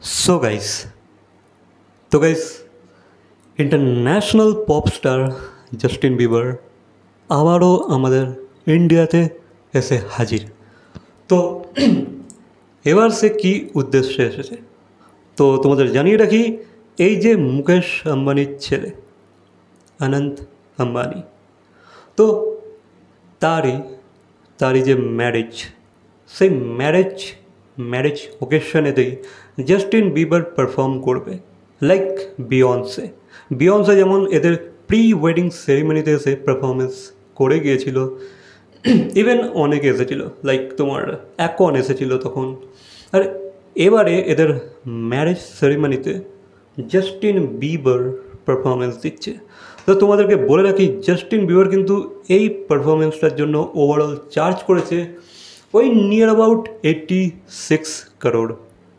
So guys, तो guys, international pop star Justin Bieber আবারও আমাদের ইন্ডিয়াতে এসে হাজির। তো এবার সে কী উদ্দেশ্যে এসেছে তো তোমাদের জানিয়ে রাখি, এই যে মুকেশ আম্বানির ছেলে অনন্ত আম্বানি, তো তারই তারই যে ম্যারেজ, সেই ম্যারেজ ওকেশনেতেই জাস্টিন বিবার পারফর্ম করবে লাইক বিয়ন্সে যেমন এদের প্রি ওয়েডিং সেরিমনিতে এসে পারফরমেন্স করে গিয়েছিল। ইভেন অনেকে এসেছিল, লাইক তোমার অ্যাকন এসেছিল তখন। আর এবারে এদের ম্যারেজ সেরিমনিতে জাস্টিন বিবার পারফরমেন্স দিচ্ছে। তো তোমাদেরকে বলে রাখি, জাস্টিন বিবার কিন্তু এই পারফরমেন্সটার জন্য ওভারঅল চার্জ করেছে ওই নিয়ার অ্যাবাউট 86 করোড়,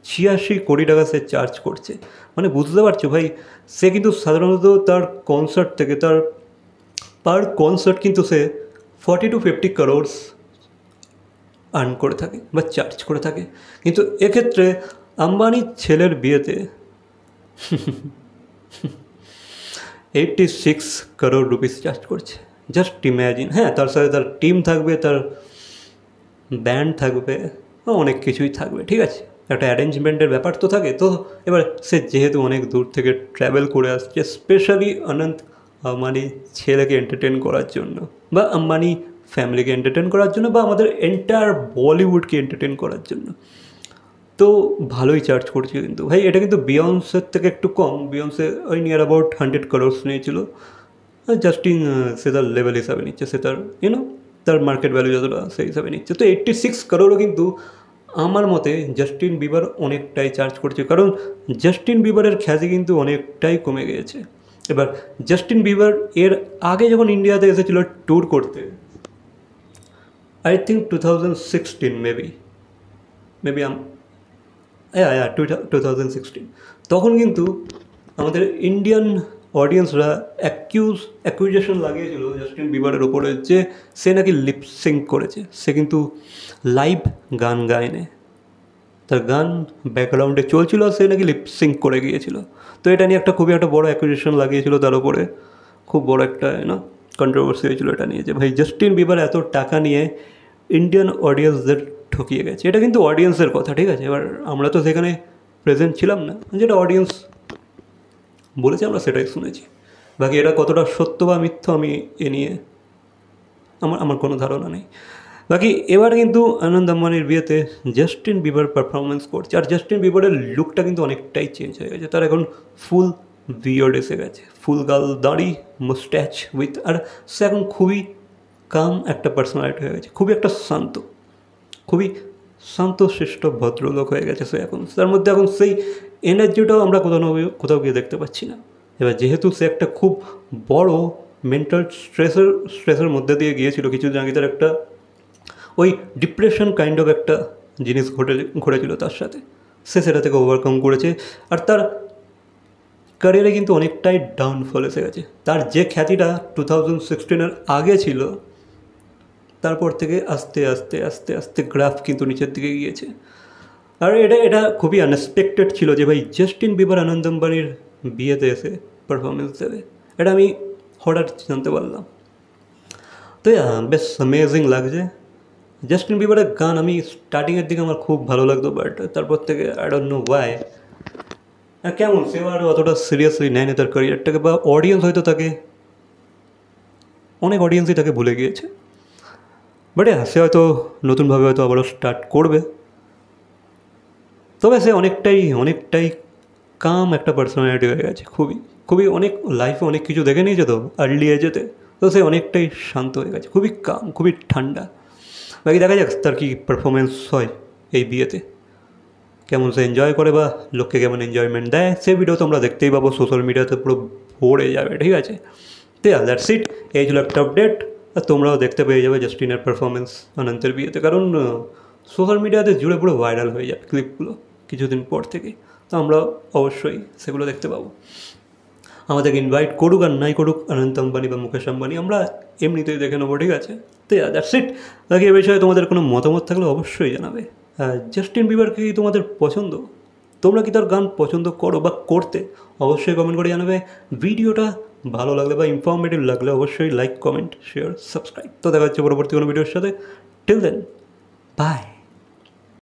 86 কোটি টাকা সে চার্জ করছে। মানে বুঝতে পারছো ভাই, সে কিন্তু সাধারণত তার কনসার্ট থেকে তার পার কনসার্ট কিন্তু সে 40 to 50 করোড়স আর্ন করে থাকে বা চার্জ করে থাকে। কিন্তু এক্ষেত্রে আম্বানির ছেলের বিয়েতে 86 করোড় রুপিস চার্জ করছে। Just imagine. হ্যাঁ, তার সাথে তার টিম থাকবে, তার ব্যান্ড থাকবে, অনেক কিছুই থাকবে, ঠিক আছে। একটা অ্যারেঞ্জমেন্টের ব্যাপার তো থাকে। তো এবার সে যেহেতু অনেক দূর থেকে ট্র্যাভেল করে আসছে স্পেশালি অনন্ত আম্বানি ছেলেকে এন্টারটেন করার জন্য, বা আম্বানি ফ্যামিলিকে এন্টারটেন করার জন্য, বা আমাদের এন্টায়ার বলিউডকে এন্টারটেন করার জন্য, তো ভালোই চার্জ করছে। কিন্তু ভাই এটা কিন্তু বিয়ন্সের থেকে একটু কম। বিয়ন্সে ওই নিয়ার অ্যাবাউট 100 করোড়স নিয়েছিল। জাস্টিন সে তার লেভেল হিসাবে নিচ্ছে, সে তার তার মার্কেট ভ্যালু যতটা সেই হিসাবে নিচ্ছে। তো 86 করোড়ও কিন্তু আমার মতে জাস্টিন বিবার অনেকটাই চার্জ করছে, কারণ জাস্টিন বিবারের খ্যাতি কিন্তু অনেকটাই কমে গিয়েছে। এবার জাস্টিন বিবার এর আগে যখন ইন্ডিয়াতে এসেছিল ট্যুর করতে, আই থিঙ্ক 2016 মেবি 2016, তখন কিন্তু আমাদের ইন্ডিয়ান অডিয়েন্সরা অ্যাকুইজেশন লাগিয়েছিল জাস্টিন বিবারের ওপরে যে সে নাকি লিপসিং করেছে। সে কিন্তু লাইভ গান গায়নি, তার গান ব্যাকগ্রাউন্ডে চলছিল, সে নাকি লিপসিং করে গিয়েছিল। তো এটা নিয়ে খুবই একটা বড় অ্যাকুইজেশন লাগিয়েছিল তার উপরে, খুব বড় একটা কন্ট্রোভার্সি হয়েছিল এটা নিয়ে, যে ভাই জাস্টিন বিবার এত টাকা নিয়ে ইন্ডিয়ান অডিয়েন্সদের ঠকিয়ে গেছে। এটা কিন্তু অডিয়েন্সের কথা, ঠিক আছে। এবার আমরা তো সেখানে প্রেজেন্ট ছিলাম না, যেটা অডিয়েন্স বলেছে আমরা সেটাই শুনেছি। বাকি এটা কতটা সত্য বা মিথ্য আমি এ নিয়ে আমার কোনো ধারণা নেই। বাকি এবার কিন্তু আনন্দ আম্বানির বিয়েতে জাস্টিন বিবার পারফরমেন্স করছে, আর জাস্টিন বিবারের লুকটা কিন্তু অনেকটাই চেঞ্জ হয়ে গেছে। তার এখন ফুল বিয়ার্ড এসে গেছে, ফুল গাল দাড়ি, মুস্ট্যাচ উইথ, আর সে এখন খুবই কাম একটা পার্সোনালিটি হয়ে গেছে, খুবই একটা খুবই শান্তশিষ্ট ভদ্রলোক হয়ে গেছে সে এখন। তার মধ্যে এখন সেই এনার্জিটাও আমরা কোথাও গিয়ে দেখতে পাচ্ছি না। এবার যেহেতু সে একটা খুব বড় মেন্টাল স্ট্রেসের মধ্যে দিয়ে গিয়েছিল কিছুদিন আগে, তার একটা ওই ডিপ্রেশন কাইন্ড অফ একটা জিনিস ঘটেছিল তার সাথে, সে সেটা থেকে ওভারকাম করেছে। আর তার ক্যারিয়ারে কিন্তু অনেকটাই ডাউনফল এসে গেছে। তার যে খ্যাতিটা 2016 আগে ছিল, তারপর থেকে আস্তে আস্তে আস্তে আস্তে গ্রাফ কিন্তু নিচের দিকে গিয়েছে। আর এটা খুবই আনএক্সপেক্টেড ছিল যে ভাই জাস্টিন বিবার আনন্দ আম্বানির বিয়েতে এসে পারফরমেন্স দেবে, এটা আমি হঠাৎ জানতে পারলাম। তো বেশ অ্যামেজিং লাগছে। জাস্টিন বিবারের গান আমি স্টার্টিংয়ের দিকে আমার খুব ভালো লাগতো, বাট তারপর থেকে আই ডোন্ট নো ওয়াই কেমন সে আর অতটা সিরিয়াসলি নেয়নি তার ক্যারিয়ারটাকে, বা অডিয়েন্স হয়তো তাকে, অনেক অডিয়েন্সই তাকে ভুলে গিয়েছে। বাট সে হয়তো নতুনভাবে হয়তো আবারও স্টার্ট করবে। তবে সে অনেকটাই কাম একটা পার্সোনালিটি হয়ে গেছে, খুবই অনেক লাইফে অনেক কিছু দেখে নিয়েছে তো আর্লি এজেতে, তো সে অনেকটাই শান্ত হয়ে গেছে, খুবই কাম, খুবই ঠান্ডা। বাকি দেখা যাক তার কি পারফরমেন্স হয় এই বিয়েতে, কেমন সে এনজয় করে বা লোককে কেমন এনজয়মেন্ট দেয়, সে ভিডিও তোমরা দেখতেই পাবো সোশ্যাল মিডিয়াতে, পুরো ভরে যাবে, ঠিক আছে। তো দ্যাটস ইট, এই ছিল একটা আপডেট। আর তোমরাও দেখতে পেয়ে যাবে জাস্টিনের পারফরমেন্স অনন্তের বিয়েতে, কারণ সোশ্যাল মিডিয়াতে জুড়ে পুরো ভাইরাল হয়ে যাবে ক্লিপগুলো কিছুদিন পর থেকেই। তো আমরা অবশ্যই সেগুলো দেখতে পাবো। আমাদেরকে ইনভাইট করুক আর নাই করুক অনন্ত আম্বানি বা মুকেশ আম্বানি, আমরা এমনিতেই দেখে নেবো, ঠিক আছে। তো দ্যাটস ইট। বাকি এ বিষয়ে তোমাদের কোনো মতামত থাকলে অবশ্যই জানাবে। জাস্টিন বিবারকে কি তোমাদের পছন্দ? তোমরা কি তার গান পছন্দ করো বা করতে অবশ্যই কমেন্ট করে জানাবে। ভিডিওটা ভালো লাগলে বা ইনফরমেটিভ লাগলে অবশ্যই লাইক, কমেন্ট, শেয়ার, সাবস্ক্রাইব। তো দেখা হচ্ছে পরবর্তী কোনো ভিডিওর সাথে। Till then, by.